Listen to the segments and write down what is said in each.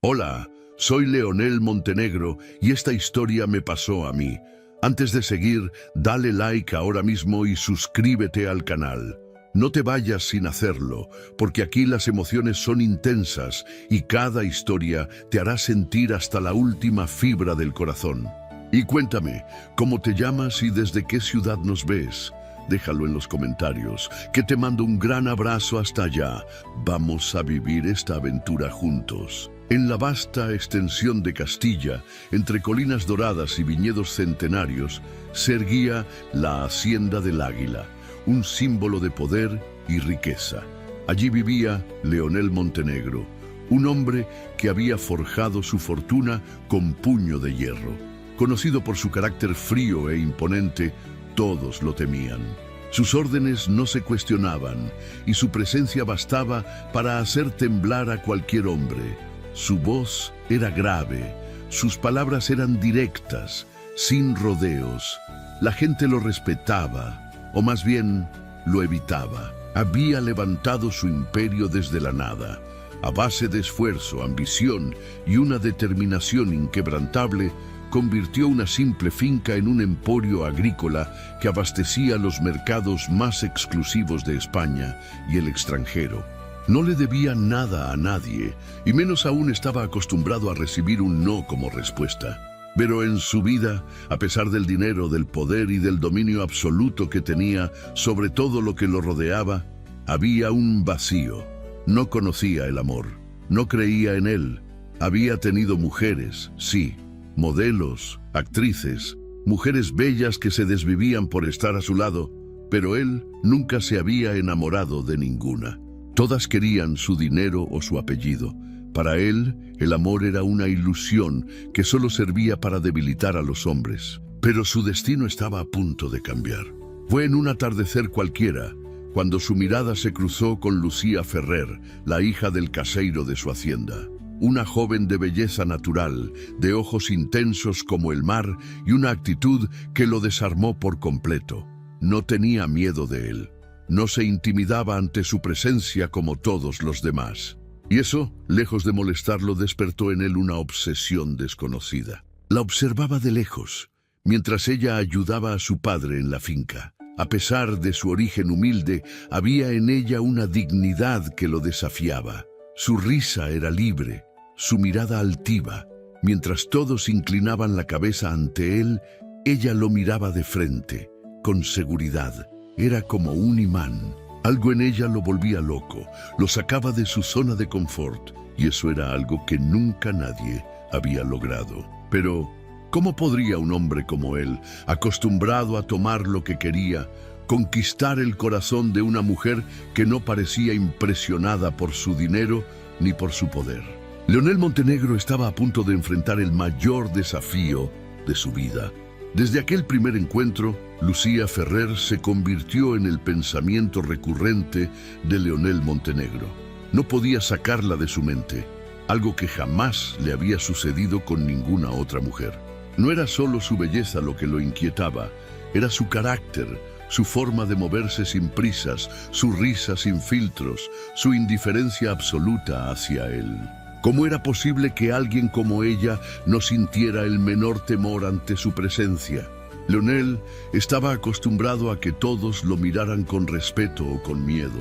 Hola, soy Leonel Montenegro y esta historia me pasó a mí. Antes de seguir, dale like ahora mismo y suscríbete al canal. No te vayas sin hacerlo, porque aquí las emociones son intensas y cada historia te hará sentir hasta la última fibra del corazón. Y cuéntame, ¿cómo te llamas y desde qué ciudad nos ves? Déjalo en los comentarios, que te mando un gran abrazo hasta allá. Vamos a vivir esta aventura juntos. En la vasta extensión de Castilla, entre colinas doradas y viñedos centenarios, se erguía la Hacienda del Águila, un símbolo de poder y riqueza. Allí vivía Leonel Montenegro, un hombre que había forjado su fortuna con puño de hierro. Conocido por su carácter frío e imponente, todos lo temían. Sus órdenes no se cuestionaban y su presencia bastaba para hacer temblar a cualquier hombre. Su voz era grave, sus palabras eran directas, sin rodeos. La gente lo respetaba, o más bien, lo evitaba. Había levantado su imperio desde la nada. A base de esfuerzo, ambición y una determinación inquebrantable, convirtió una simple finca en un emporio agrícola que abastecía los mercados más exclusivos de España y el extranjero. No le debía nada a nadie, y menos aún estaba acostumbrado a recibir un no como respuesta. Pero en su vida, a pesar del dinero, del poder y del dominio absoluto que tenía sobre todo lo que lo rodeaba, había un vacío. No conocía el amor, no creía en él. Había tenido mujeres, sí, modelos, actrices, mujeres bellas que se desvivían por estar a su lado, pero él nunca se había enamorado de ninguna. Todas querían su dinero o su apellido. Para él, el amor era una ilusión que solo servía para debilitar a los hombres. Pero su destino estaba a punto de cambiar. Fue en un atardecer cualquiera, cuando su mirada se cruzó con Lucía Ferrer, la hija del caseiro de su hacienda. Una joven de belleza natural, de ojos intensos como el mar y una actitud que lo desarmó por completo. No tenía miedo de él. No se intimidaba ante su presencia como todos los demás. Y eso, lejos de molestarlo, despertó en él una obsesión desconocida. La observaba de lejos, mientras ella ayudaba a su padre en la finca. A pesar de su origen humilde, había en ella una dignidad que lo desafiaba. Su risa era libre, su mirada altiva. Mientras todos inclinaban la cabeza ante él, ella lo miraba de frente, con seguridad. Era como un imán. Algo en ella lo volvía loco, lo sacaba de su zona de confort, y eso era algo que nunca nadie había logrado. Pero, ¿cómo podría un hombre como él, acostumbrado a tomar lo que quería, conquistar el corazón de una mujer que no parecía impresionada por su dinero ni por su poder? Leonel Montenegro estaba a punto de enfrentar el mayor desafío de su vida. Desde aquel primer encuentro, Lucía Ferrer se convirtió en el pensamiento recurrente de Leonel Montenegro. No podía sacarla de su mente, algo que jamás le había sucedido con ninguna otra mujer. No era solo su belleza lo que lo inquietaba, era su carácter, su forma de moverse sin prisas, su risa sin filtros, su indiferencia absoluta hacia él. ¿Cómo era posible que alguien como ella no sintiera el menor temor ante su presencia? Leonel estaba acostumbrado a que todos lo miraran con respeto o con miedo,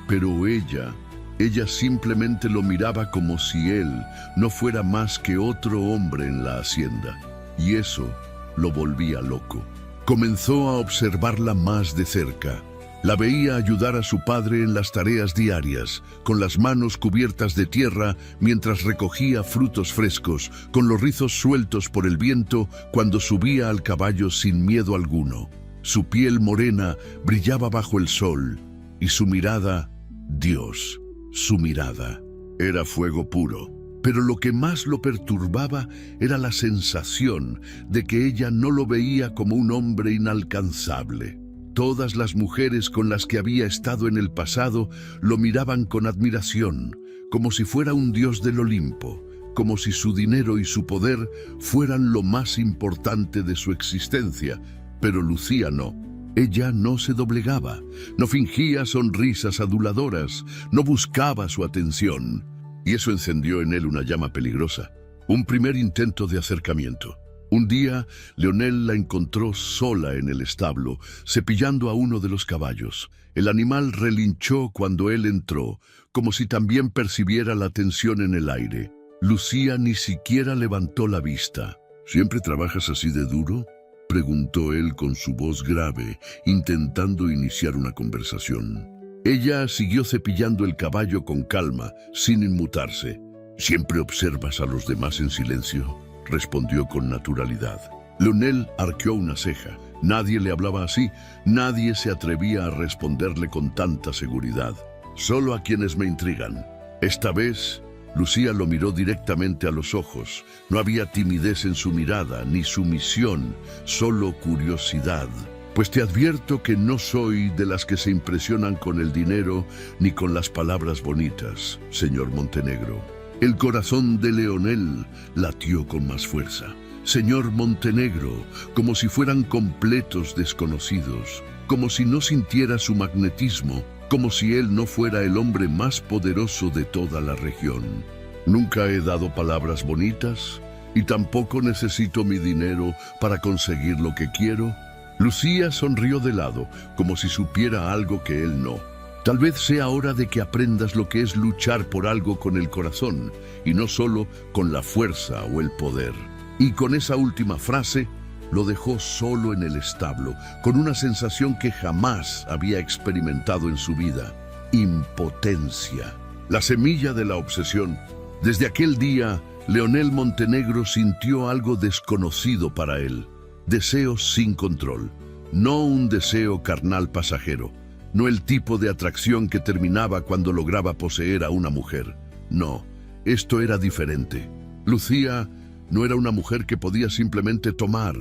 pero ella simplemente lo miraba como si él no fuera más que otro hombre en la hacienda, y eso lo volvía loco. Comenzó a observarla más de cerca. La veía ayudar a su padre en las tareas diarias, con las manos cubiertas de tierra mientras recogía frutos frescos, con los rizos sueltos por el viento cuando subía al caballo sin miedo alguno. Su piel morena brillaba bajo el sol, y su mirada, Dios, su mirada, era fuego puro. Pero lo que más lo perturbaba era la sensación de que ella no lo veía como un hombre inalcanzable. Todas las mujeres con las que había estado en el pasado lo miraban con admiración, como si fuera un dios del Olimpo, como si su dinero y su poder fueran lo más importante de su existencia. Pero Lucía no. Ella no se doblegaba, no fingía sonrisas aduladoras, no buscaba su atención. y eso encendió en él una llama peligrosa. Un primer intento de acercamiento. Un día, Leonel la encontró sola en el establo, cepillando a uno de los caballos. El animal relinchó cuando él entró, como si también percibiera la tensión en el aire. Lucía ni siquiera levantó la vista. ¿Siempre trabajas así de duro?, preguntó él con su voz grave, intentando iniciar una conversación. Ella siguió cepillando el caballo con calma, sin inmutarse. «¿Siempre observas a los demás en silencio?», respondió con naturalidad. Leonel arqueó una ceja. Nadie le hablaba así, nadie se atrevía a responderle con tanta seguridad. «Solo a quienes me intrigan». Esta vez, Lucía lo miró directamente a los ojos. No había timidez en su mirada, ni sumisión, solo curiosidad. «Pues te advierto que no soy de las que se impresionan con el dinero ni con las palabras bonitas, señor Montenegro». El corazón de Leonel latió con más fuerza. «Señor Montenegro», como si fueran completos desconocidos, como si no sintiera su magnetismo, como si él no fuera el hombre más poderoso de toda la región. «Nunca he dado palabras bonitas y tampoco necesito mi dinero para conseguir lo que quiero». Lucía sonrió de lado, como si supiera algo que él no. «Tal vez sea hora de que aprendas lo que es luchar por algo con el corazón y no solo con la fuerza o el poder». Y con esa última frase lo dejó solo en el establo, con una sensación que jamás había experimentado en su vida: impotencia. La semilla de la obsesión. Desde aquel día, Leonel Montenegro sintió algo desconocido para él. Deseos sin control. No un deseo carnal pasajero. No el tipo de atracción que terminaba cuando lograba poseer a una mujer. No, esto era diferente. Lucía no era una mujer que podía simplemente tomar.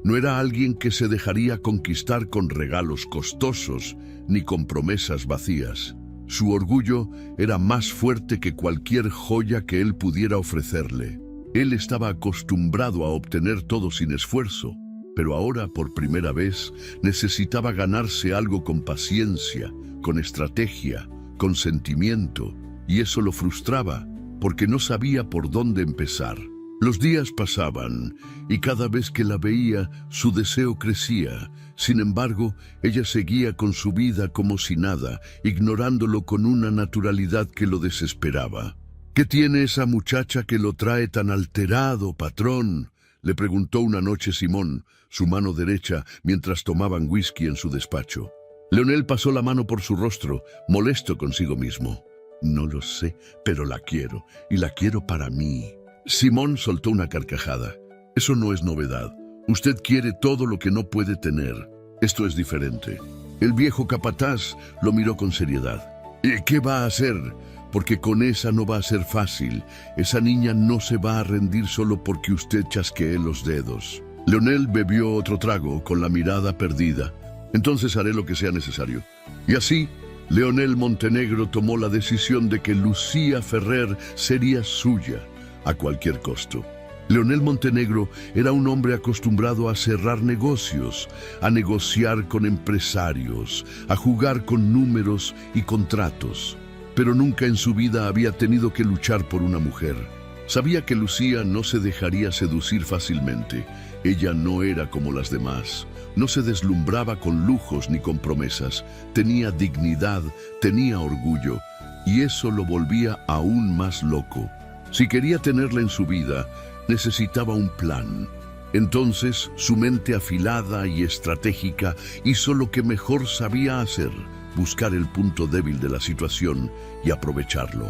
No era alguien que se dejaría conquistar con regalos costosos ni con promesas vacías. Su orgullo era más fuerte que cualquier joya que él pudiera ofrecerle. Él estaba acostumbrado a obtener todo sin esfuerzo, pero ahora, por primera vez, necesitaba ganarse algo con paciencia, con estrategia, con sentimiento, y eso lo frustraba, porque no sabía por dónde empezar. Los días pasaban, y cada vez que la veía, su deseo crecía. Sin embargo, ella seguía con su vida como si nada, ignorándolo con una naturalidad que lo desesperaba. «¿Qué tiene esa muchacha que lo trae tan alterado, patrón?», le preguntó una noche Simón, su mano derecha, mientras tomaban whisky en su despacho. Leonel pasó la mano por su rostro, molesto consigo mismo. «No lo sé, pero la quiero, y la quiero para mí». Simón soltó una carcajada. «Eso no es novedad. Usted quiere todo lo que no puede tener. Esto es diferente». El viejo capataz lo miró con seriedad. «¿Y qué va a hacer? Porque con esa no va a ser fácil. Esa niña no se va a rendir solo porque usted chasquee los dedos». Leonel bebió otro trago con la mirada perdida. «Entonces haré lo que sea necesario». Y así, Leonel Montenegro tomó la decisión de que Lucía Ferrer sería suya, a cualquier costo. Leonel Montenegro era un hombre acostumbrado a cerrar negocios, a negociar con empresarios, a jugar con números y contratos. Pero nunca en su vida había tenido que luchar por una mujer. Sabía que Lucía no se dejaría seducir fácilmente. Ella no era como las demás. No se deslumbraba con lujos ni con promesas. Tenía dignidad, tenía orgullo, y eso lo volvía aún más loco. Si quería tenerla en su vida, necesitaba un plan. Entonces, su mente afilada y estratégica hizo lo que mejor sabía hacer: buscar el punto débil de la situación y aprovecharlo.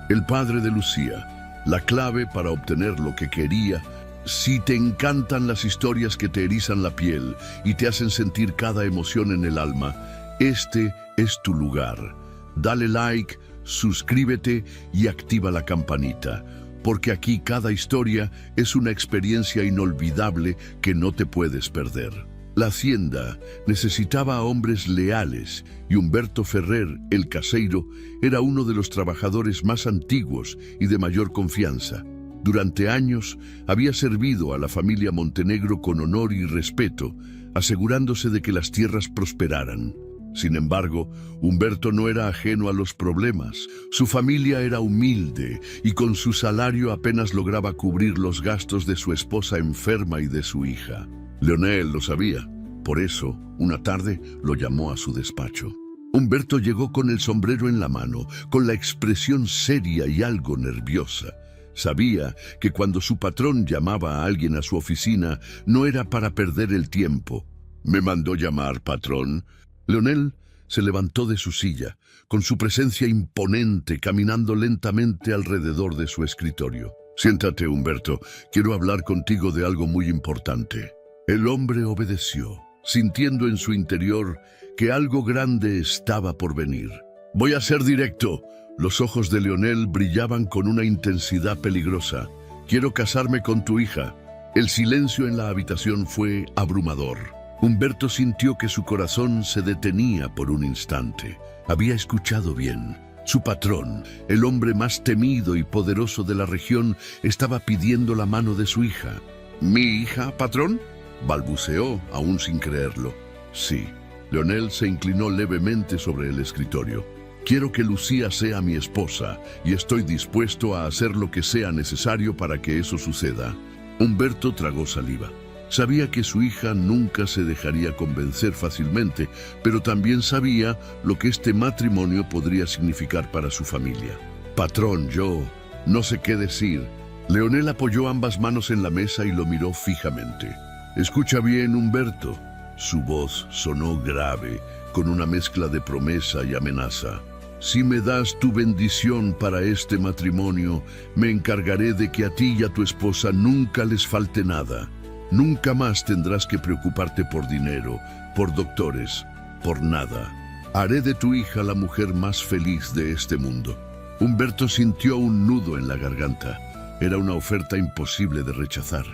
El padre de Lucía, la clave para obtener lo que quería. Si te encantan las historias que te erizan la piel y te hacen sentir cada emoción en el alma, este es tu lugar. Dale like, suscríbete y activa la campanita, porque aquí cada historia es una experiencia inolvidable que no te puedes perder. La hacienda necesitaba a hombres leales y Humberto Ferrer, el caseiro, era uno de los trabajadores más antiguos y de mayor confianza. Durante años había servido a la familia Montenegro con honor y respeto, asegurándose de que las tierras prosperaran. Sin embargo, Humberto no era ajeno a los problemas. Su familia era humilde y con su salario apenas lograba cubrir los gastos de su esposa enferma y de su hija. Leonel lo sabía. Por eso, una tarde lo llamó a su despacho. Humberto llegó con el sombrero en la mano, con la expresión seria y algo nerviosa. Sabía que cuando su patrón llamaba a alguien a su oficina, no era para perder el tiempo. «¿Me mandó llamar, patrón?» Leonel se levantó de su silla, con su presencia imponente, caminando lentamente alrededor de su escritorio. «Siéntate, Humberto. Quiero hablar contigo de algo muy importante». El hombre obedeció, sintiendo en su interior que algo grande estaba por venir. «Voy a ser directo». Los ojos de Leonel brillaban con una intensidad peligrosa. «Quiero casarme con tu hija». El silencio en la habitación fue abrumador. Humberto sintió que su corazón se detenía por un instante. Había escuchado bien. Su patrón, el hombre más temido y poderoso de la región, estaba pidiendo la mano de su hija. «¿Mi hija, patrón?», balbuceó, aún sin creerlo. «Sí». Leonel se inclinó levemente sobre el escritorio. «Quiero que Lucía sea mi esposa y estoy dispuesto a hacer lo que sea necesario para que eso suceda». Humberto tragó saliva. Sabía que su hija nunca se dejaría convencer fácilmente, pero también sabía lo que este matrimonio podría significar para su familia. «Patrón, yo no sé qué decir». Leonel apoyó ambas manos en la mesa y lo miró fijamente. «Escucha bien, Humberto». Su voz sonó grave, con una mezcla de promesa y amenaza. «Si me das tu bendición para este matrimonio, me encargaré de que a ti y a tu esposa nunca les falte nada. Nunca más tendrás que preocuparte por dinero, por doctores, por nada. Haré de tu hija la mujer más feliz de este mundo». Humberto sintió un nudo en la garganta. Era una oferta imposible de rechazar.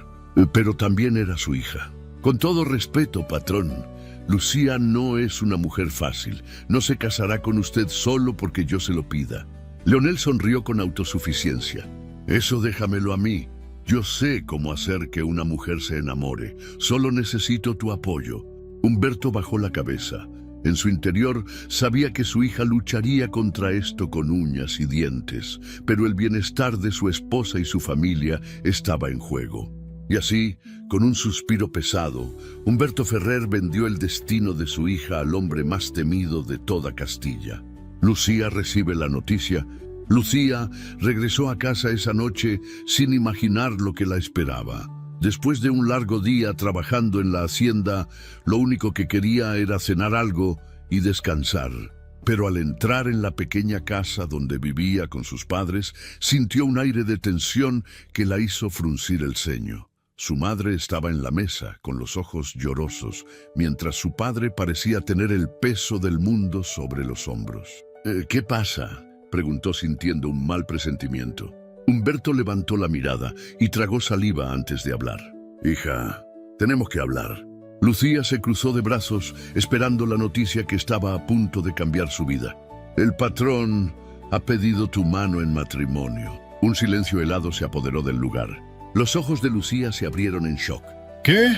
Pero también era su hija. «Con todo respeto, patrón, Lucía no es una mujer fácil. No se casará con usted solo porque yo se lo pida». Leonel sonrió con autosuficiencia. «Eso déjamelo a mí. Yo sé cómo hacer que una mujer se enamore. Solo necesito tu apoyo». Humberto bajó la cabeza. En su interior sabía que su hija lucharía contra esto con uñas y dientes, pero el bienestar de su esposa y su familia estaba en juego. Y así, con un suspiro pesado, Humberto Ferrer vendió el destino de su hija al hombre más temido de toda Castilla. Lucía recibe la noticia. Lucía regresó a casa esa noche sin imaginar lo que la esperaba. Después de un largo día trabajando en la hacienda, lo único que quería era cenar algo y descansar. Pero al entrar en la pequeña casa donde vivía con sus padres, sintió un aire de tensión que la hizo fruncir el ceño. Su madre estaba en la mesa, con los ojos llorosos, mientras su padre parecía tener el peso del mundo sobre los hombros. «¿Qué pasa?», preguntó sintiendo un mal presentimiento. Humberto levantó la mirada y tragó saliva antes de hablar. «Hija, tenemos que hablar». Lucía se cruzó de brazos, esperando la noticia que estaba a punto de cambiar su vida. «El patrón ha pedido tu mano en matrimonio». Un silencio helado se apoderó del lugar. Los ojos de Lucía se abrieron en shock. «¿Qué?».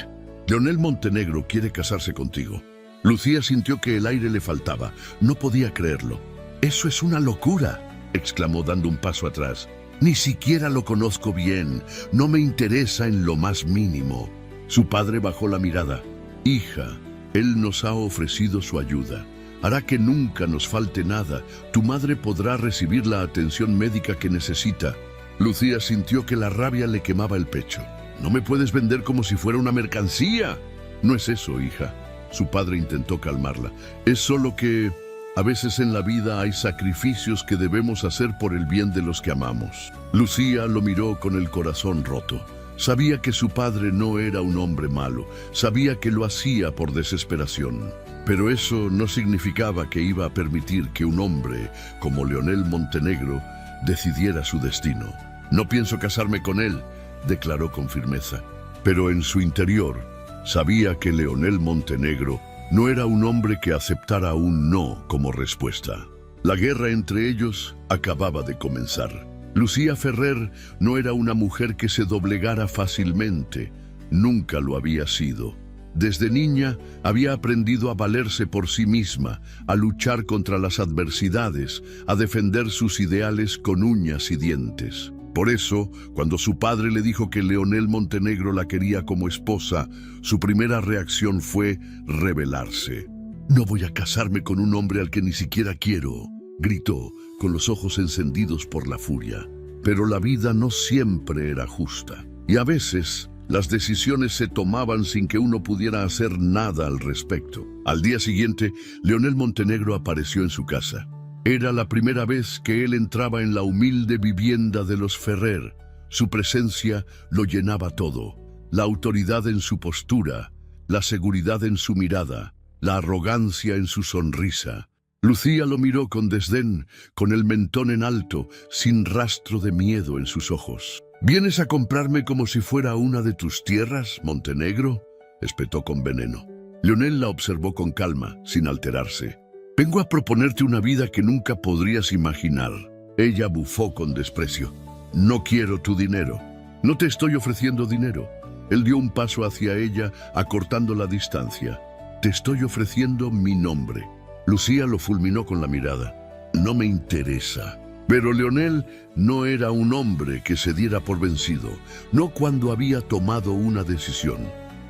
«Leonel Montenegro quiere casarse contigo». Lucía sintió que el aire le faltaba. No podía creerlo. «Eso es una locura», exclamó dando un paso atrás. «Ni siquiera lo conozco bien. No me interesa en lo más mínimo». Su padre bajó la mirada. «Hija, él nos ha ofrecido su ayuda. Hará que nunca nos falte nada. Tu madre podrá recibir la atención médica que necesita». Lucía sintió que la rabia le quemaba el pecho. «No me puedes vender como si fuera una mercancía». «No es eso, hija». Su padre intentó calmarla. «Es solo que a veces en la vida hay sacrificios que debemos hacer por el bien de los que amamos». Lucía lo miró con el corazón roto. Sabía que su padre no era un hombre malo. Sabía que lo hacía por desesperación. Pero eso no significaba que iba a permitir que un hombre como Leonel Montenegro decidiera su destino. «No pienso casarme con él», declaró con firmeza. Pero en su interior sabía que Leonel Montenegro no era un hombre que aceptara un no como respuesta. La guerra entre ellos acababa de comenzar. Lucía Ferrer no era una mujer que se doblegara fácilmente. Nunca lo había sido. Desde niña había aprendido a valerse por sí misma, a luchar contra las adversidades, a defender sus ideales con uñas y dientes. Por eso, cuando su padre le dijo que Leonel Montenegro la quería como esposa, su primera reacción fue rebelarse. «No voy a casarme con un hombre al que ni siquiera quiero», gritó, con los ojos encendidos por la furia. Pero la vida no siempre era justa, y a veces las decisiones se tomaban sin que uno pudiera hacer nada al respecto. Al día siguiente, Leonel Montenegro apareció en su casa. Era la primera vez que él entraba en la humilde vivienda de los Ferrer. Su presencia lo llenaba todo. La autoridad en su postura, la seguridad en su mirada, la arrogancia en su sonrisa. Lucía lo miró con desdén, con el mentón en alto, sin rastro de miedo en sus ojos. «¿Vienes a comprarme como si fuera una de tus tierras, Montenegro?», espetó con veneno. Leonel la observó con calma, sin alterarse. «Vengo a proponerte una vida que nunca podrías imaginar». Ella bufó con desprecio. «No quiero tu dinero». «No te estoy ofreciendo dinero». Él dio un paso hacia ella, acortando la distancia. «Te estoy ofreciendo mi nombre». Lucía lo fulminó con la mirada. «No me interesa». Pero Leonel no era un hombre que se diera por vencido, no cuando había tomado una decisión.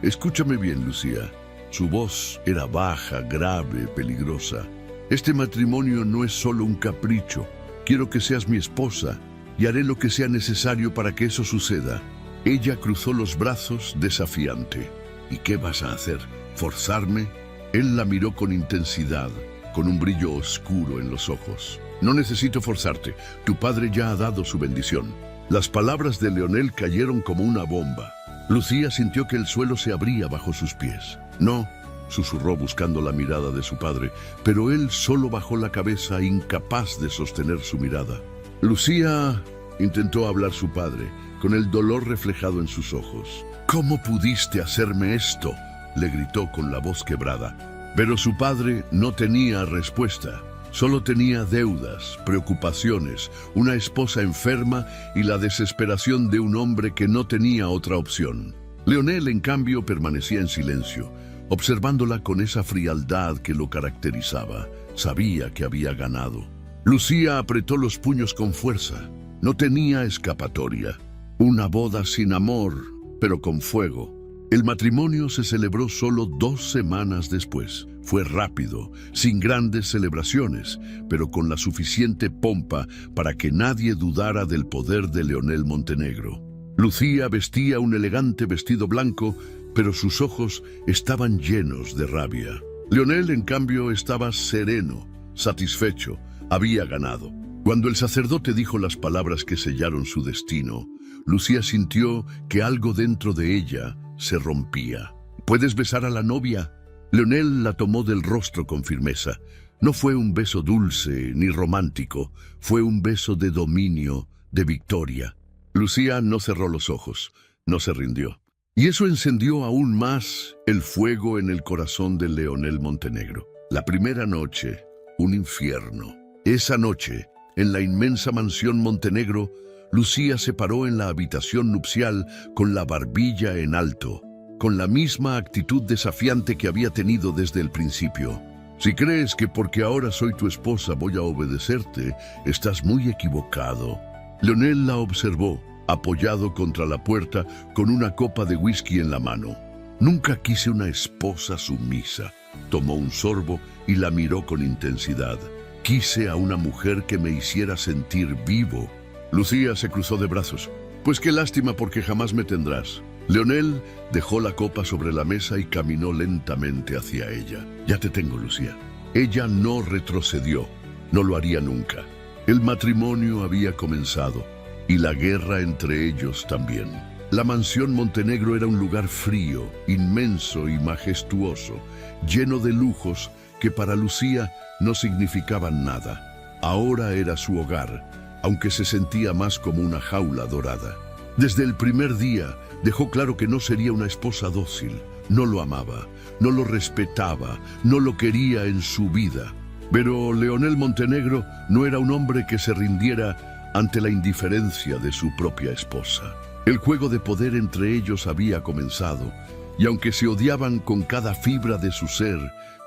«Escúchame bien, Lucía». Su voz era baja, grave, peligrosa. «Este matrimonio no es solo un capricho. Quiero que seas mi esposa y haré lo que sea necesario para que eso suceda». Ella cruzó los brazos, desafiante. «¿Y qué vas a hacer? ¿Forzarme?». Él la miró con intensidad, con un brillo oscuro en los ojos. «No necesito forzarte. Tu padre ya ha dado su bendición». Las palabras de Leonel cayeron como una bomba. Lucía sintió que el suelo se abría bajo sus pies. «No», susurró buscando la mirada de su padre, pero él solo bajó la cabeza, incapaz de sostener su mirada. «Lucía», intentó hablar su padre, con el dolor reflejado en sus ojos. «¿Cómo pudiste hacerme esto?», le gritó con la voz quebrada. Pero su padre no tenía respuesta. Solo tenía deudas, preocupaciones, una esposa enferma y la desesperación de un hombre que no tenía otra opción. Leonel, en cambio, permanecía en silencio, observándola con esa frialdad que lo caracterizaba. Sabía que había ganado. Lucía apretó los puños con fuerza. No tenía escapatoria. Una boda sin amor, pero con fuego. El matrimonio se celebró solo 2 semanas después. Fue rápido, sin grandes celebraciones, pero con la suficiente pompa para que nadie dudara del poder de Leonel Montenegro. Lucía vestía un elegante vestido blanco, pero sus ojos estaban llenos de rabia. Leonel, en cambio, estaba sereno, satisfecho, había ganado. Cuando el sacerdote dijo las palabras que sellaron su destino, Lucía sintió que algo dentro de ella se rompía. «¿Puedes besar a la novia?». Leonel la tomó del rostro con firmeza. No fue un beso dulce ni romántico, fue un beso de dominio, de victoria. Lucía no cerró los ojos, no se rindió. Y eso encendió aún más el fuego en el corazón de Leonel Montenegro. La primera noche, un infierno. Esa noche, en la inmensa mansión Montenegro, Lucía se paró en la habitación nupcial con la barbilla en alto, con la misma actitud desafiante que había tenido desde el principio. «Si crees que porque ahora soy tu esposa voy a obedecerte, estás muy equivocado». Leonel la observó, apoyado contra la puerta, con una copa de whisky en la mano. «Nunca quise una esposa sumisa». Tomó un sorbo y la miró con intensidad. «Quise a una mujer que me hiciera sentir vivo». Lucía se cruzó de brazos. «Pues qué lástima, porque jamás me tendrás». Leonel dejó la copa sobre la mesa y caminó lentamente hacia ella. «Ya te tengo, Lucía». Ella no retrocedió, no lo haría nunca. El matrimonio había comenzado y la guerra entre ellos también. La mansión Montenegro era un lugar frío, inmenso y majestuoso, lleno de lujos que para Lucía no significaban nada. Ahora era su hogar, aunque se sentía más como una jaula dorada. Desde el primer día dejó claro que no sería una esposa dócil. No lo amaba, no lo respetaba, no lo quería en su vida. Pero Leonel Montenegro no era un hombre que se rindiera ante la indiferencia de su propia esposa. El juego de poder entre ellos había comenzado y aunque se odiaban con cada fibra de su ser,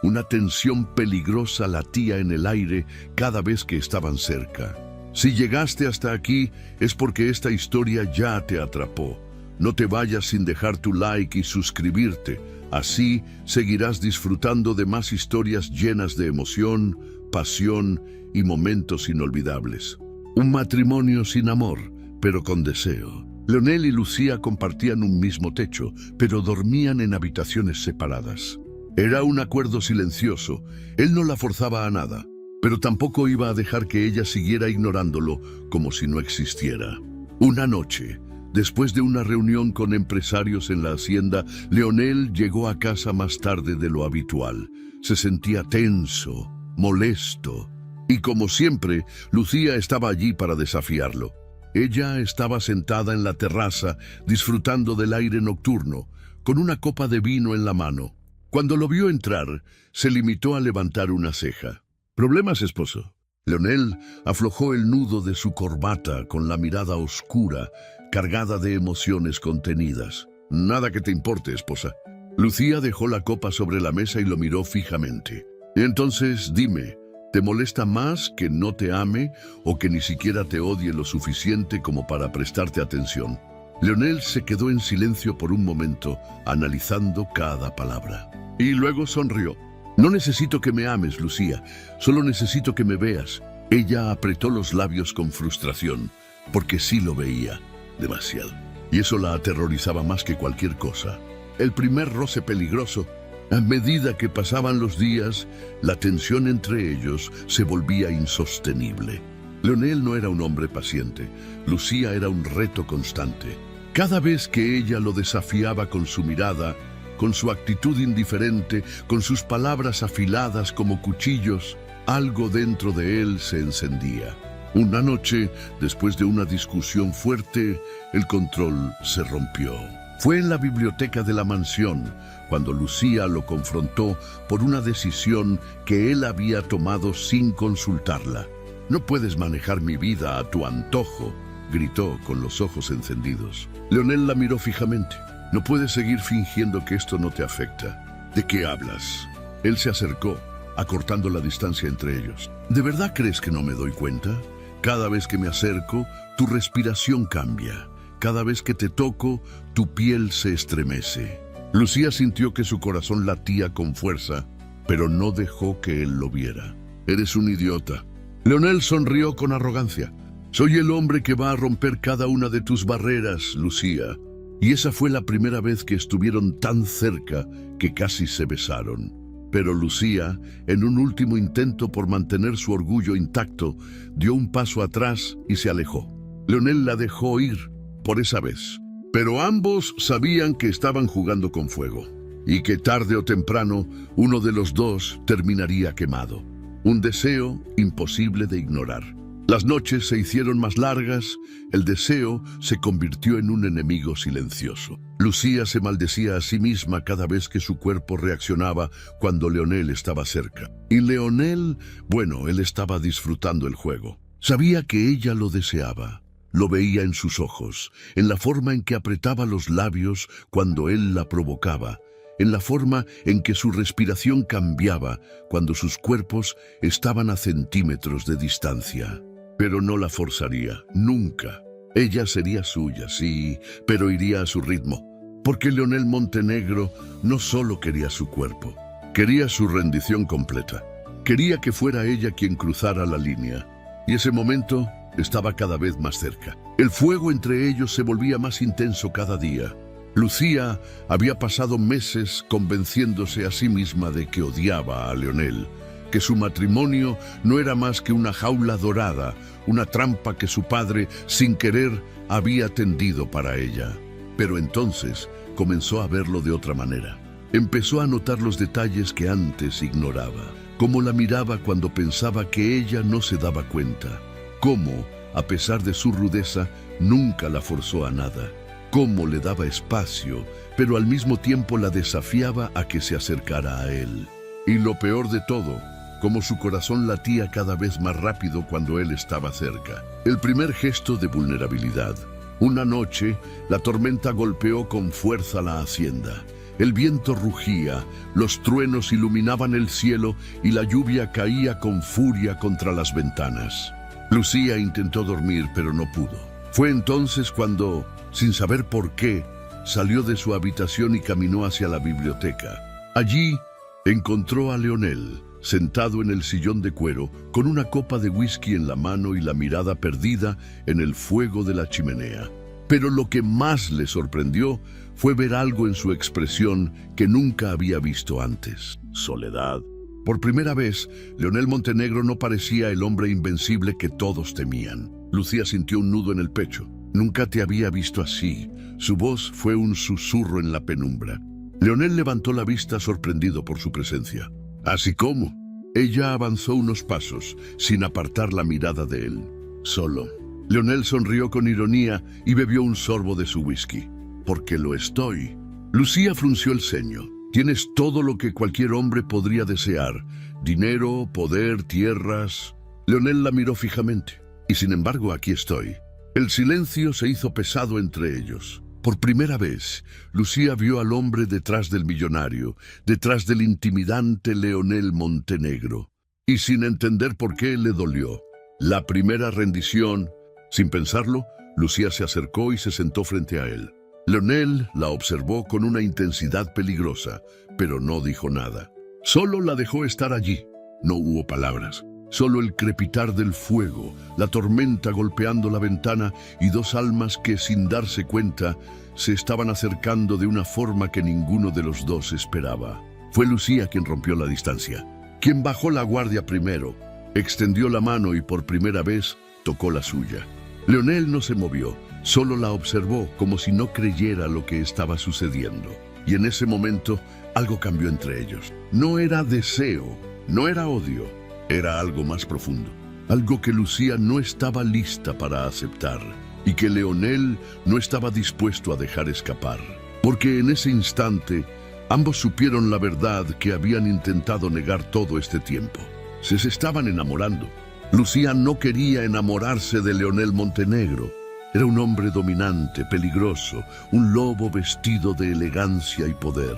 una tensión peligrosa latía en el aire cada vez que estaban cerca. Si llegaste hasta aquí es porque esta historia ya te atrapó. No te vayas sin dejar tu like y suscribirte. Así seguirás disfrutando de más historias llenas de emoción, pasión y momentos inolvidables. Un matrimonio sin amor, pero con deseo. Leonel y Lucía compartían un mismo techo, pero dormían en habitaciones separadas. Era un acuerdo silencioso. Él no la forzaba a nada, pero tampoco iba a dejar que ella siguiera ignorándolo como si no existiera. Una noche, después de una reunión con empresarios en la hacienda, Leonel llegó a casa más tarde de lo habitual. Se sentía tenso, molesto, y como siempre, Lucía estaba allí para desafiarlo. Ella estaba sentada en la terraza, disfrutando del aire nocturno, con una copa de vino en la mano. Cuando lo vio entrar, se limitó a levantar una ceja. ¿Problemas, esposo? Leonel aflojó el nudo de su corbata con la mirada oscura, cargada de emociones contenidas. Nada que te importe, esposa. Lucía dejó la copa sobre la mesa y lo miró fijamente. Entonces, dime, ¿te molesta más que no te ame o que ni siquiera te odie lo suficiente como para prestarte atención? Leonel se quedó en silencio por un momento, analizando cada palabra. Y luego sonrió. No necesito que me ames, Lucía, solo necesito que me veas. Ella apretó los labios con frustración, porque sí lo veía, demasiado. Y eso la aterrorizaba más que cualquier cosa. El primer roce peligroso. A medida que pasaban los días, la tensión entre ellos se volvía insostenible. Leonel no era un hombre paciente. Lucía era un reto constante. Cada vez que ella lo desafiaba con su mirada, con su actitud indiferente, con sus palabras afiladas como cuchillos, algo dentro de él se encendía. Una noche, después de una discusión fuerte, el control se rompió. Fue en la biblioteca de la mansión, cuando Lucía lo confrontó por una decisión que él había tomado sin consultarla. «No puedes manejar mi vida a tu antojo», gritó con los ojos encendidos. Leonel la miró fijamente. «No puedes seguir fingiendo que esto no te afecta». «¿De qué hablas?». Él se acercó, acortando la distancia entre ellos. «¿De verdad crees que no me doy cuenta? Cada vez que me acerco, tu respiración cambia. Cada vez que te toco, tu piel se estremece». Lucía sintió que su corazón latía con fuerza, pero no dejó que él lo viera. «Eres un idiota». Leonel sonrió con arrogancia. «Soy el hombre que va a romper cada una de tus barreras, Lucía». Y esa fue la primera vez que estuvieron tan cerca que casi se besaron. Pero Lucía, en un último intento por mantener su orgullo intacto, dio un paso atrás y se alejó. Leonel la dejó ir, por esa vez. Pero ambos sabían que estaban jugando con fuego, y que tarde o temprano uno de los dos terminaría quemado. Un deseo imposible de ignorar. Las noches se hicieron más largas, el deseo se convirtió en un enemigo silencioso. Lucía se maldecía a sí misma cada vez que su cuerpo reaccionaba cuando Leonel estaba cerca. Y Leonel, bueno, él estaba disfrutando el juego. Sabía que ella lo deseaba. Lo veía en sus ojos, en la forma en que apretaba los labios cuando él la provocaba, en la forma en que su respiración cambiaba cuando sus cuerpos estaban a centímetros de distancia. Pero no la forzaría, nunca. Ella sería suya, sí, pero iría a su ritmo. Porque Leonel Montenegro no solo quería su cuerpo, quería su rendición completa. Quería que fuera ella quien cruzara la línea. Y ese momento estaba cada vez más cerca. El fuego entre ellos se volvía más intenso cada día. Lucía había pasado meses convenciéndose a sí misma de que odiaba a Leonel, que su matrimonio no era más que una jaula dorada, una trampa que su padre, sin querer, había tendido para ella. Pero entonces comenzó a verlo de otra manera. Empezó a notar los detalles que antes ignoraba, cómo la miraba cuando pensaba que ella no se daba cuenta, cómo, a pesar de su rudeza, nunca la forzó a nada, cómo le daba espacio, pero al mismo tiempo la desafiaba a que se acercara a él. Y lo peor de todo, cómo su corazón latía cada vez más rápido cuando él estaba cerca. El primer gesto de vulnerabilidad. Una noche, la tormenta golpeó con fuerza la hacienda. El viento rugía, los truenos iluminaban el cielo y la lluvia caía con furia contra las ventanas. Lucía intentó dormir, pero no pudo. Fue entonces cuando, sin saber por qué, salió de su habitación y caminó hacia la biblioteca. Allí encontró a Leonel, sentado en el sillón de cuero, con una copa de whisky en la mano y la mirada perdida en el fuego de la chimenea. Pero lo que más le sorprendió fue ver algo en su expresión que nunca había visto antes: soledad. Por primera vez, Leonel Montenegro no parecía el hombre invencible que todos temían. Lucía sintió un nudo en el pecho. Nunca te había visto así. Su voz fue un susurro en la penumbra. Leonel levantó la vista sorprendido por su presencia. ¿Así cómo? Ella avanzó unos pasos, sin apartar la mirada de él. Solo. Leonel sonrió con ironía y bebió un sorbo de su whisky. Porque lo estoy. Lucía frunció el ceño. Tienes todo lo que cualquier hombre podría desear: dinero, poder, tierras. Leonel la miró fijamente. Y sin embargo, aquí estoy. El silencio se hizo pesado entre ellos. Por primera vez, Lucía vio al hombre detrás del millonario, detrás del intimidante Leonel Montenegro. Y sin entender por qué, le dolió. La primera rendición. Sin pensarlo, Lucía se acercó y se sentó frente a él. Leonel la observó con una intensidad peligrosa, pero no dijo nada. Solo la dejó estar allí. No hubo palabras. Solo el crepitar del fuego, la tormenta golpeando la ventana y dos almas que, sin darse cuenta, se estaban acercando de una forma que ninguno de los dos esperaba. Fue Lucía quien rompió la distancia, quien bajó la guardia primero, extendió la mano y por primera vez tocó la suya. Leonel no se movió, solo la observó como si no creyera lo que estaba sucediendo. Y en ese momento algo cambió entre ellos. No era deseo, no era odio. Era algo más profundo, algo que Lucía no estaba lista para aceptar y que Leonel no estaba dispuesto a dejar escapar. Porque en ese instante, ambos supieron la verdad que habían intentado negar todo este tiempo. Se estaban enamorando. Lucía no quería enamorarse de Leonel Montenegro. Era un hombre dominante, peligroso, un lobo vestido de elegancia y poder.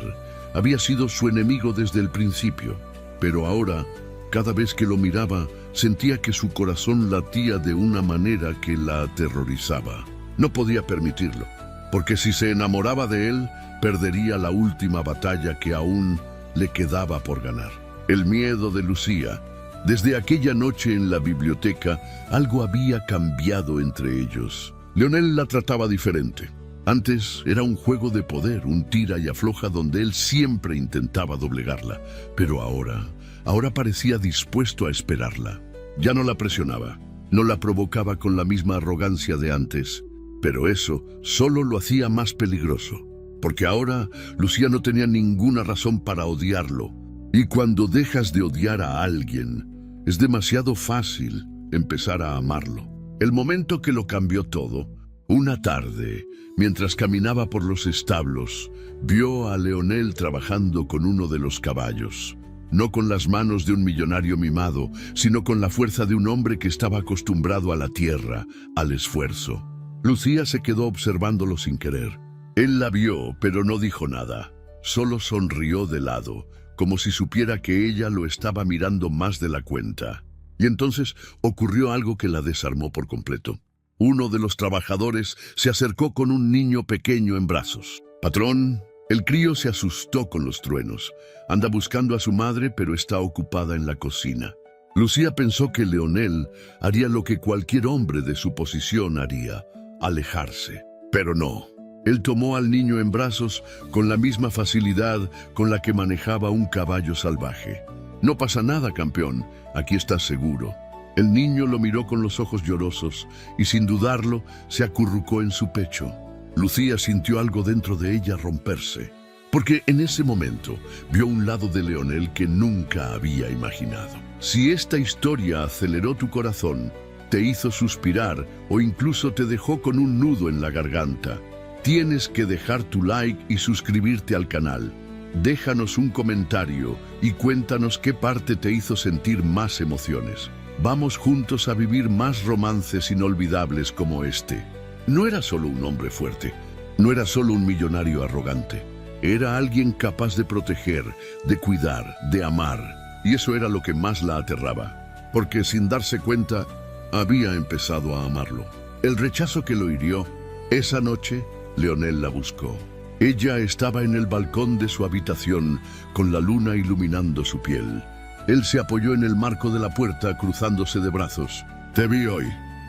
Había sido su enemigo desde el principio, pero ahora, cada vez que lo miraba, sentía que su corazón latía de una manera que la aterrorizaba. No podía permitirlo, porque si se enamoraba de él, perdería la última batalla que aún le quedaba por ganar. El miedo de Lucía. Desde aquella noche en la biblioteca, algo había cambiado entre ellos. Leonel la trataba diferente. Antes era un juego de poder, un tira y afloja donde él siempre intentaba doblegarla, pero ahora parecía dispuesto a esperarla. Ya no la presionaba, no la provocaba con la misma arrogancia de antes, pero eso solo lo hacía más peligroso, porque ahora Lucía no tenía ninguna razón para odiarlo. Y cuando dejas de odiar a alguien, es demasiado fácil empezar a amarlo. El momento que lo cambió todo, una tarde, mientras caminaba por los establos, vio a Leonel trabajando con uno de los caballos. No con las manos de un millonario mimado, sino con la fuerza de un hombre que estaba acostumbrado a la tierra, al esfuerzo. Lucía se quedó observándolo sin querer. Él la vio, pero no dijo nada. Solo sonrió de lado, como si supiera que ella lo estaba mirando más de la cuenta. Y entonces ocurrió algo que la desarmó por completo. Uno de los trabajadores se acercó con un niño pequeño en brazos. «Patrón». El crío se asustó con los truenos. Anda buscando a su madre, pero está ocupada en la cocina. Lucía pensó que Leonel haría lo que cualquier hombre de su posición haría: alejarse. Pero no. Él tomó al niño en brazos con la misma facilidad con la que manejaba un caballo salvaje. «No pasa nada, campeón. Aquí estás seguro». El niño lo miró con los ojos llorosos y, sin dudarlo, se acurrucó en su pecho. Lucía sintió algo dentro de ella romperse, porque en ese momento vio un lado de Leonel que nunca había imaginado. Si esta historia aceleró tu corazón, te hizo suspirar o incluso te dejó con un nudo en la garganta, tienes que dejar tu like y suscribirte al canal. Déjanos un comentario y cuéntanos qué parte te hizo sentir más emociones. Vamos juntos a vivir más romances inolvidables como este. No era solo un hombre fuerte, no era solo un millonario arrogante. Era alguien capaz de proteger, de cuidar, de amar. Y eso era lo que más la aterraba, porque sin darse cuenta, había empezado a amarlo. El rechazo que lo hirió, esa noche, Leonel la buscó. Ella estaba en el balcón de su habitación, con la luna iluminando su piel. Él se apoyó en el marco de la puerta, cruzándose de brazos. «Te vi hoy».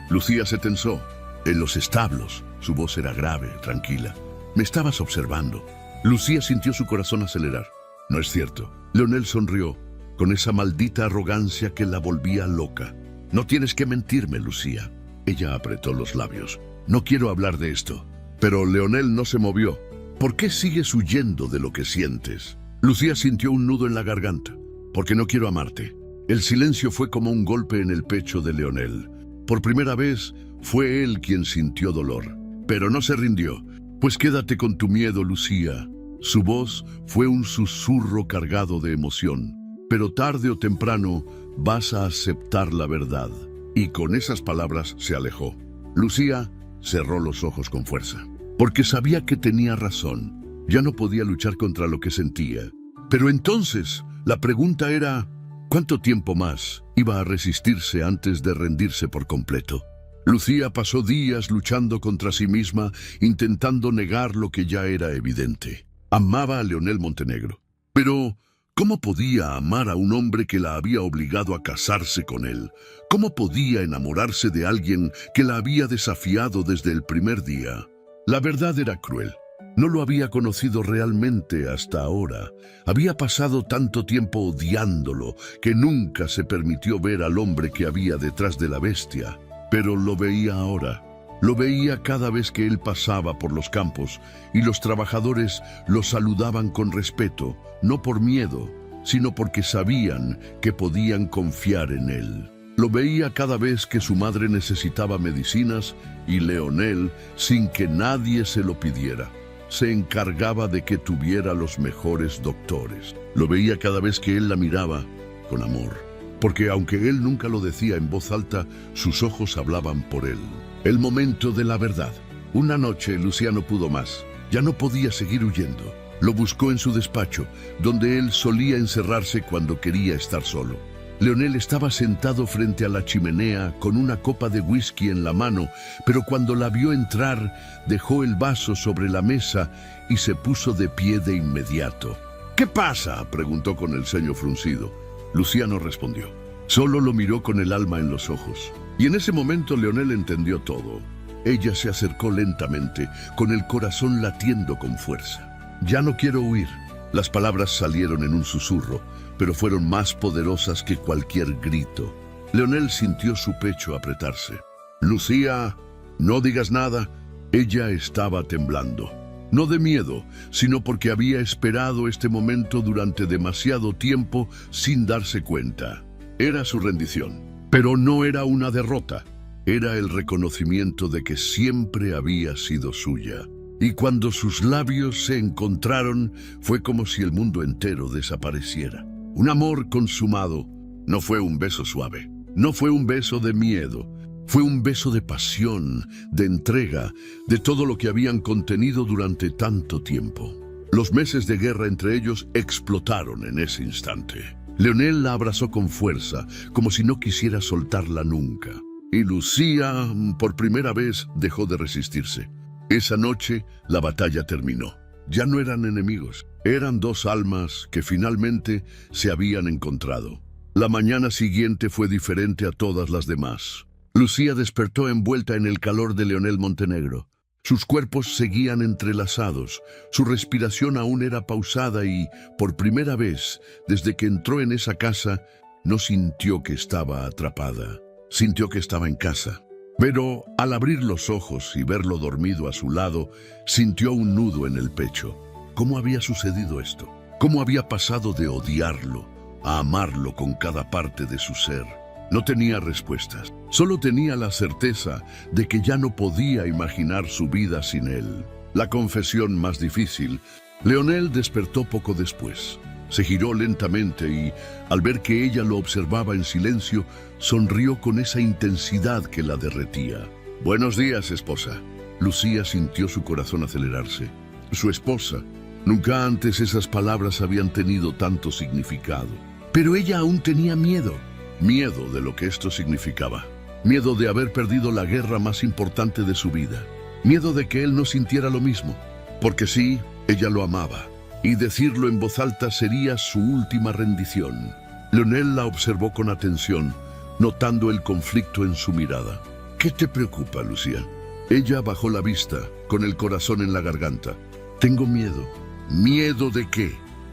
Lucía se tensó. «En los establos». Su voz era grave, tranquila. «Me estabas observando». Lucía sintió su corazón acelerar. «No es cierto». Leonel sonrió, con esa maldita arrogancia que la volvía loca. «No tienes que mentirme, Lucía». Ella apretó los labios. «No quiero hablar de esto». Pero Leonel no se movió. «¿Por qué sigues huyendo de lo que sientes?» Lucía sintió un nudo en la garganta. «Porque no quiero amarte». El silencio fue como un golpe en el pecho de Leonel. Por primera vez, fue él quien sintió dolor. Pero no se rindió. «Pues quédate con tu miedo, Lucía». Su voz fue un susurro cargado de emoción. «Pero tarde o temprano vas a aceptar la verdad». Y con esas palabras se alejó. Lucía cerró los ojos con fuerza, porque sabía que tenía razón. Ya no podía luchar contra lo que sentía. Pero entonces, la pregunta era, ¿cuánto tiempo más iba a resistirse antes de rendirse por completo? Lucía pasó días luchando contra sí misma, intentando negar lo que ya era evidente. Amaba a Leonel Montenegro. Pero, ¿cómo podía amar a un hombre que la había obligado a casarse con él? ¿Cómo podía enamorarse de alguien que la había desafiado desde el primer día? La verdad era cruel. No lo había conocido realmente hasta ahora. Había pasado tanto tiempo odiándolo que nunca se permitió ver al hombre que había detrás de la bestia. Pero lo veía ahora. Lo veía cada vez que él pasaba por los campos y los trabajadores lo saludaban con respeto, no por miedo, sino porque sabían que podían confiar en él. Lo veía cada vez que su madre necesitaba medicinas y Leonel, sin que nadie se lo pidiera, se encargaba de que tuviera los mejores doctores. Lo veía cada vez que él la miraba con amor, porque aunque él nunca lo decía en voz alta, sus ojos hablaban por él. El momento de la verdad. Una noche Lucía no pudo más. Ya no podía seguir huyendo. Lo buscó en su despacho, donde él solía encerrarse cuando quería estar solo. Leonel estaba sentado frente a la chimenea con una copa de whisky en la mano, pero cuando la vio entrar, dejó el vaso sobre la mesa y se puso de pie de inmediato. «¿Qué pasa?», preguntó con el ceño fruncido. Lucía no respondió. Solo lo miró con el alma en los ojos. Y en ese momento Leonel entendió todo. Ella se acercó lentamente, con el corazón latiendo con fuerza. «Ya no quiero huir». Las palabras salieron en un susurro, pero fueron más poderosas que cualquier grito. Leonel sintió su pecho apretarse. «Lucía, no digas nada». Ella estaba temblando. No de miedo, sino porque había esperado este momento durante demasiado tiempo sin darse cuenta. Era su rendición, pero no era una derrota. Era el reconocimiento de que siempre había sido suya. Y cuando sus labios se encontraron, fue como si el mundo entero desapareciera. Un amor consumado. No fue un beso suave, no fue un beso de miedo. Fue un beso de pasión, de entrega, de todo lo que habían contenido durante tanto tiempo. Los meses de guerra entre ellos explotaron en ese instante. Leonel la abrazó con fuerza, como si no quisiera soltarla nunca. Y Lucía, por primera vez, dejó de resistirse. Esa noche, la batalla terminó. Ya no eran enemigos, eran dos almas que finalmente se habían encontrado. La mañana siguiente fue diferente a todas las demás. Lucía despertó envuelta en el calor de Leonel Montenegro. Sus cuerpos seguían entrelazados, su respiración aún era pausada y, por primera vez, desde que entró en esa casa, no sintió que estaba atrapada. Sintió que estaba en casa. Pero, al abrir los ojos y verlo dormido a su lado, sintió un nudo en el pecho. ¿Cómo había sucedido esto? ¿Cómo había pasado de odiarlo a amarlo con cada parte de su ser? No tenía respuestas. Solo tenía la certeza de que ya no podía imaginar su vida sin él. La confesión más difícil. Leonel despertó poco después. Se giró lentamente y, al ver que ella lo observaba en silencio, sonrió con esa intensidad que la derretía. «Buenos días, esposa». Lucía sintió su corazón acelerarse. Su esposa, Nunca antes esas palabras habían tenido tanto significado. Pero ella aún tenía miedo. Miedo de lo que esto significaba. Miedo de haber perdido la guerra más importante de su vida. Miedo de que él no sintiera lo mismo. Porque sí, ella lo amaba. Y decirlo en voz alta sería su última rendición. Leonel la observó con atención, notando el conflicto en su mirada. ¿Qué te preocupa, Lucía? Ella bajó la vista, con el corazón en la garganta. Tengo miedo. ¿Miedo de qué?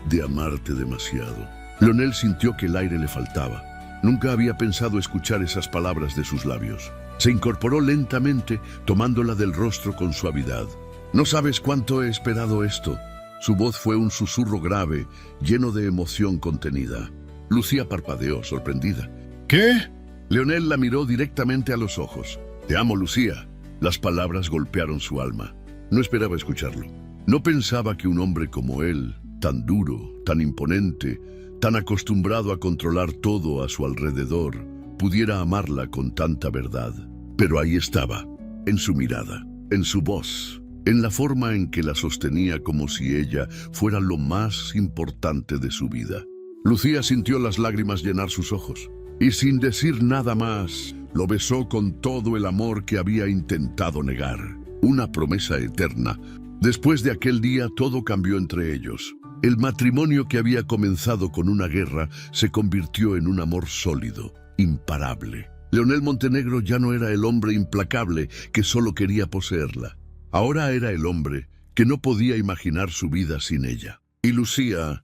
De amarte demasiado. Leonel sintió que el aire le faltaba. Nunca había pensado escuchar esas palabras de sus labios. Se incorporó lentamente, tomándola del rostro con suavidad. No sabes cuánto he esperado esto. Su voz fue un susurro grave, lleno de emoción contenida. Lucía parpadeó, sorprendida. ¿Qué? Leonel la miró directamente a los ojos. Te amo, Lucía. Las palabras golpearon su alma. No esperaba escucharlo. No pensaba que un hombre como él, tan duro, tan imponente, tan acostumbrado a controlar todo a su alrededor, pudiera amarla con tanta verdad. Pero ahí estaba, en su mirada, en su voz, en la forma en que la sostenía como si ella fuera lo más importante de su vida. Lucía sintió las lágrimas llenar sus ojos, y sin decir nada más, lo besó con todo el amor que había intentado negar. Una promesa eterna. Después de aquel día todo cambió entre ellos. El matrimonio que había comenzado con una guerra se convirtió en un amor sólido, imparable. Leonel Montenegro ya no era el hombre implacable que solo quería poseerla. Ahora era el hombre que no podía imaginar su vida sin ella. Y Lucía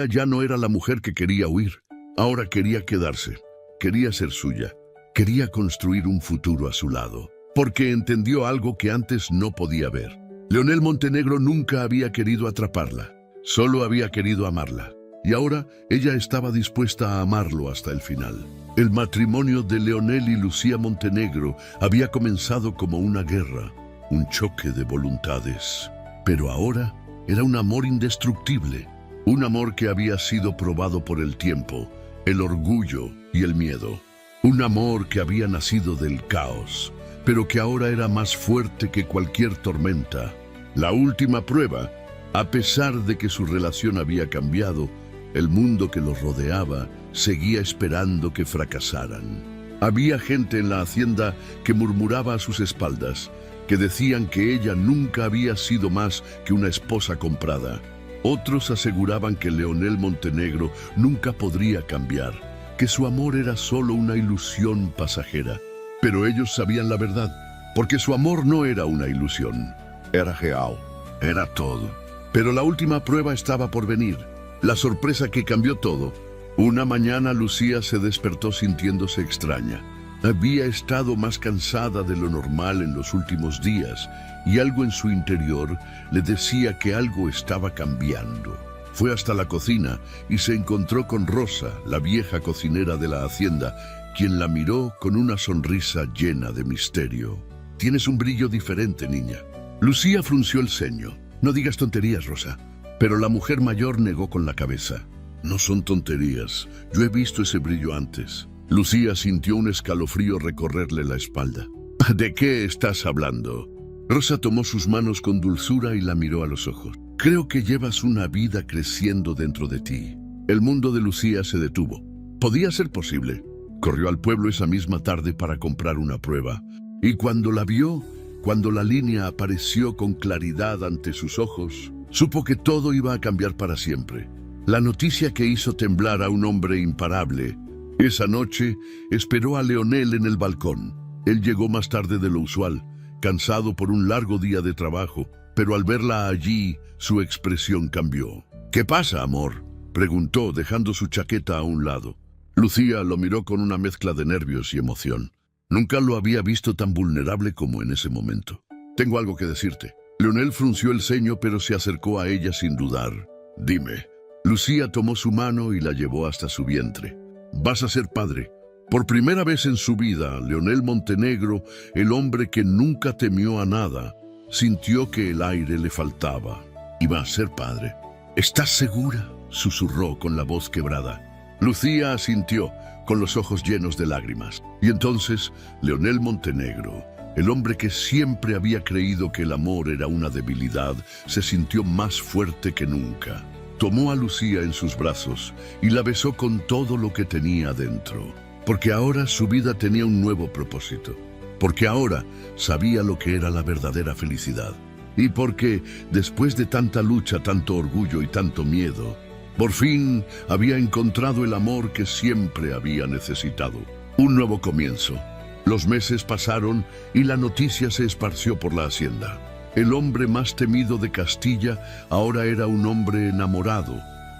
ya no era la mujer que quería huir. Ahora quería quedarse, quería ser suya, quería construir un futuro a su lado, porque entendió algo que antes no podía ver. Leonel Montenegro nunca había querido atraparla, solo había querido amarla. Y ahora ella estaba dispuesta a amarlo hasta el final. El matrimonio de Leonel y Lucía Montenegro había comenzado como una guerra, un choque de voluntades. Pero ahora era un amor indestructible, un amor que había sido probado por el tiempo, el orgullo y el miedo. Un amor que había nacido del caos, pero que ahora era más fuerte que cualquier tormenta. La última prueba, a pesar de que su relación había cambiado, el mundo que los rodeaba seguía esperando que fracasaran. Había gente en la hacienda que murmuraba a sus espaldas, que decían que ella nunca había sido más que una esposa comprada. Otros aseguraban que Leonel Montenegro nunca podría cambiar, que su amor era solo una ilusión pasajera. Pero ellos sabían la verdad, porque su amor no era una ilusión, era real, era todo. Pero la última prueba estaba por venir, la sorpresa que cambió todo. Una mañana Lucía se despertó sintiéndose extraña. Había estado más cansada de lo normal en los últimos días, y algo en su interior le decía que algo estaba cambiando. Fue hasta la cocina y se encontró con Rosa, la vieja cocinera de la hacienda, quien la miró con una sonrisa llena de misterio. «Tienes un brillo diferente, niña». Lucía frunció el ceño. «No digas tonterías, Rosa». Pero la mujer mayor negó con la cabeza. «No son tonterías. Yo he visto ese brillo antes». Lucía sintió un escalofrío recorrerle la espalda. «¿De qué estás hablando?» Rosa tomó sus manos con dulzura y la miró a los ojos. «Creo que llevas una vida creciendo dentro de ti». El mundo de Lucía se detuvo. Podía ser posible. Corrió al pueblo esa misma tarde para comprar una prueba. Y cuando la vio, cuando la línea apareció con claridad ante sus ojos, supo que todo iba a cambiar para siempre. La noticia que hizo temblar a un hombre imparable. Esa noche esperó a Leonel en el balcón. Él llegó más tarde de lo usual, cansado por un largo día de trabajo, pero al verla allí, su expresión cambió. «¿Qué pasa, amor?», preguntó, dejando su chaqueta a un lado. Lucía lo miró con una mezcla de nervios y emoción. Nunca lo había visto tan vulnerable como en ese momento. «Tengo algo que decirte». Leonel frunció el ceño, pero se acercó a ella sin dudar. «Dime». Lucía tomó su mano y la llevó hasta su vientre. «Vas a ser padre». Por primera vez en su vida, Leonel Montenegro, el hombre que nunca temió a nada, sintió que el aire le faltaba. Iba a ser padre. «¿Estás segura?», susurró con la voz quebrada. Lucía asintió, con los ojos llenos de lágrimas. Y entonces, Leonel Montenegro, El hombre que siempre había creído que el amor era una debilidad, se sintió más fuerte que nunca. Tomó a Lucía en sus brazos y la besó con todo lo que tenía dentro, porque ahora su vida tenía un nuevo propósito, porque ahora sabía lo que era la verdadera felicidad, y porque, después de tanta lucha, tanto orgullo y tanto miedo, por fin había encontrado el amor que siempre había necesitado. Un nuevo comienzo. Los meses pasaron y la noticia se esparció por la hacienda. El hombre más temido de Castilla ahora era un hombre enamorado,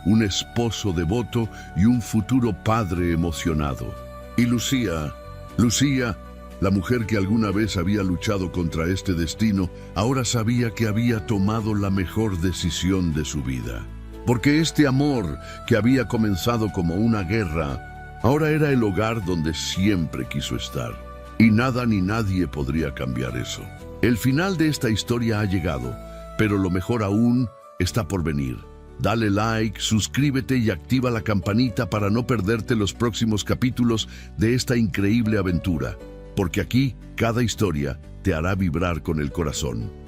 un esposo devoto y un futuro padre emocionado. Y Lucía, la mujer que alguna vez había luchado contra este destino, ahora sabía que había tomado la mejor decisión de su vida. Porque este amor, que había comenzado como una guerra, ahora era el hogar donde siempre quiso estar. Y nada ni nadie podría cambiar eso. El final de esta historia ha llegado, pero lo mejor aún está por venir. Dale like, suscríbete y activa la campanita para no perderte los próximos capítulos de esta increíble aventura, porque aquí cada historia te hará vibrar con el corazón.